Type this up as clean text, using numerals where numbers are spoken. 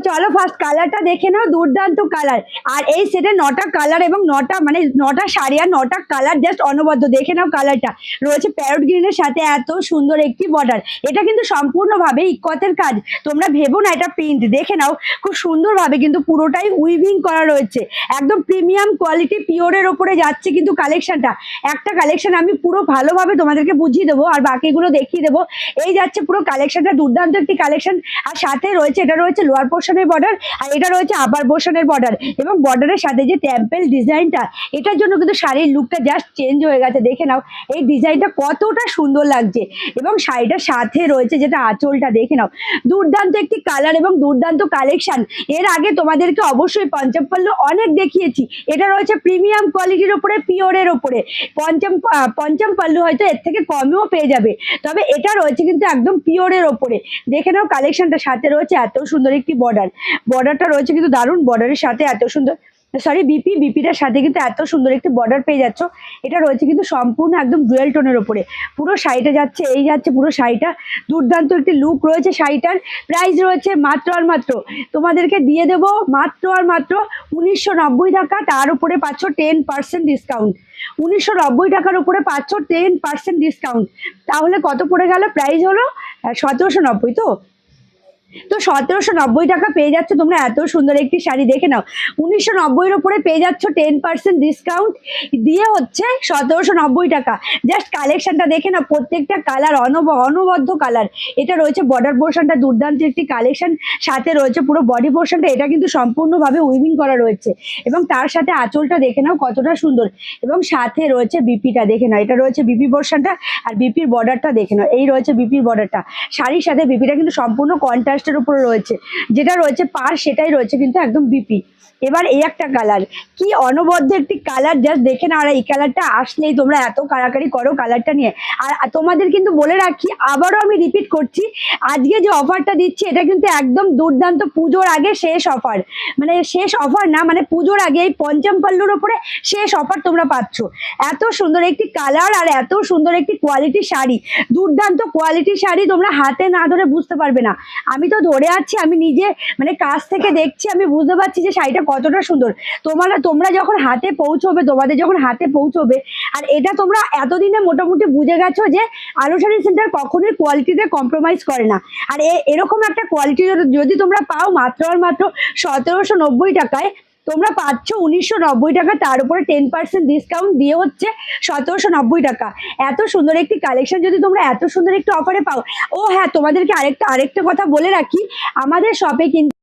চলো ফার্স্ট কালারটা দেখে নাও, দুর্দান্ত কালার। আর এই সেটে 9টা কালার এবং 9টা শাড়ি আর 9টা কালার জাস্ট অনবদ্য। দেখে নাও কালারটা রয়েছে প্যারট গ্রিনের সাথে এত সুন্দর একটি বর্ডার। এটা কিন্তু সম্পূর্ণভাবে ইকতের কাজ, তোমরা ভেবো না এটা প্রিন্ট। দেখে নাও খুব সুন্দরভাবে কিন্তু পুরোটাই উইভিং করা রয়েছে, একদম প্রিমিয়াম কোয়ালিটি পিওরের ওপরে যাচ্ছে কিন্তু কালেকশনটা। একটা কালেকশন আমি পুরো ভালোভাবে তোমাদেরকে বুঝিয়ে দেবো আর বাকিগুলো দেখিয়ে দেবো। এই যাচ্ছে পুরো কালেকশনটা, দুর্দান্ত একটি কালেকশন। আর সাথে রয়েছে, এটা রয়েছে লোয়ার পোর্শনের বর্ডার আর এটা রয়েছে আপার পোর্শনের বর্ডার, এবং বর্ডারের সাথে যে টেম্পল ডিজাইনটা, এটার জন্য কিন্তু শাড়ির লুকটা জাস্ট চেঞ্জ হয়ে গেছে। দেখে নাও এই ডিজাইনটা কতটা সুন্দর লাগছে, এবং শাড়িটার সাথে রয়েছে যেটা আঁচলটা, দেখে নাও দুর্দান্ত একটি কালার এবং দুর্দান্ত কালেকশন। এর আগে তোমাদেরকে অবশ্যই পঞ্চম পল্লু অনেক দেখিয়েছি, এটা রয়েছে প্রিমিয়াম কোয়ালিটির ওপরে, পিওরের ওপরে। পঞ্চম পল্লু হয়তো এর থেকে কমেও পেয়ে যাবে, তবে এটা রয়েছে কিন্তু একদম পিওরের ওপরে। দেখে নাও কালেকশনটা, সাথে রয়েছে এত সুন্দর একটি বর্ডারটা রয়েছে কিন্তু দারুণ, বর্ডারের সাথে এত সুন্দর, সরি বিপিটার সাথে কিন্তু এত সুন্দর একটি বর্ডার পেয়ে যাচ্ছ। এটা রয়েছে কিন্তু সম্পূর্ণ একদম ডুয়েল টোনের ওপরে পুরো শাড়িটা যাচ্ছে, এই যাচ্ছে পুরো শাড়িটা। দুর্দান্ত একটি লুক রয়েছে শাড়িটার। প্রাইস রয়েছে মাত্র আর মাত্র, তোমাদেরকে দিয়ে দেবো মাত্র আর মাত্র 1990 টাকা। তার উপরে পাচ্ছ 10% ডিসকাউন্ট। 1990 টাকার উপরে পাচ্ছ 10% ডিসকাউন্ট। তাহলে কত পড়ে গেল? প্রাইস হলো 1790। তো 1790 টাকা পেয়ে যাচ্ছ তোমরা এত সুন্দর একটি শাড়ি। দেখে নাও 1990-এর উপরে পেয়ে যাচ্ছ 10% ডিসকাউন্ট দিয়ে, হচ্ছে 1790 টাকা। জাস্ট কালেকশনটা দেখে নাও, প্রত্যেকটা কালার অনবদ্য কালার। এটা রয়েছে বর্ডার পোর্শনটা, দুর্দান্ত একটি কালেকশন। সাথে রয়েছে পুরো বডি পোর্শনটা, এটা কিন্তু সম্পূর্ণভাবে উইভিং করা রয়েছে, এবং তার সাথে আঁচলটা দেখে নাও কতটা সুন্দর। এবং সাথে রয়েছে বিপিটা, দেখে নাও এটা রয়েছে বিপি পোর্শনটা, আর বিপির বর্ডারটা দেখে নাও, এই রয়েছে বিপির বর্ডারটা। শাড়ির সাথে বিপিটা কিন্তু সম্পূর্ণ কন্ট্রাস্ট উপরে রয়েছে, যেটা রয়েছে পার সেটাই রয়েছে কিন্তু একদম বিপি। এবার এই একটা কালার, কি অনবদ্য একটি কালার, জাস্ট দেখে না। আর এই কালারটা আসলেই তোমরা এত কাড়াকাড়ি করো কালারটা নিয়ে। আর তোমাদের কিন্তু বলে রাখি, আবারও আমি রিপিট করছি, আজকে যে অফারটা দিচ্ছি এটা কিন্তু একদম দুর্দান্ত, পুজোর আগে শেষ অফার। মানে শেষ অফার না, মানে পুজোর আগে এই পঞ্চম পল্লুর উপরে শেষ অফার তোমরা পাচ্ছ। এত সুন্দর একটি কালার আর এত সুন্দর একটি কোয়ালিটি শাড়ি, দুর্দান্ত কোয়ালিটি শাড়ি, তোমরা হাতে না ধরে বুঝতে পারবে না। আমি তো ধরে আছি, আমি নিজে মানে কাছ থেকে দেখছি, আমি বুঝতে পারছি যে শাড়িটা কতটা সুন্দর। তোমরা যখন হাতে পৌঁছবে, তোমাদের যখন হাতে পৌঁছবে, আর এটা তোমরা এতদিনে মোটামুটি বুঝে গেছো যে আলো শাড়ি সেন্টার কখনোই কোয়ালিটিতে কম্প্রোমাইজ করে না। আর এরকম একটা কোয়ালিটি যদি তোমরা পাও মাত্র আর মাত্র 1790 টাকায়, তোমরা পাচ্ছ 1990 টাকা, তার উপরে 10% ডিসকাউন্ট দিয়ে হচ্ছে 1790 টাকা। এত সুন্দর একটি কালেকশন যদি তোমরা এত সুন্দর একটি অফারে পাও। ও হ্যাঁ, তোমাদেরকে আরেকটা কথা বলে রাখি, আমাদের শপে কিন্তু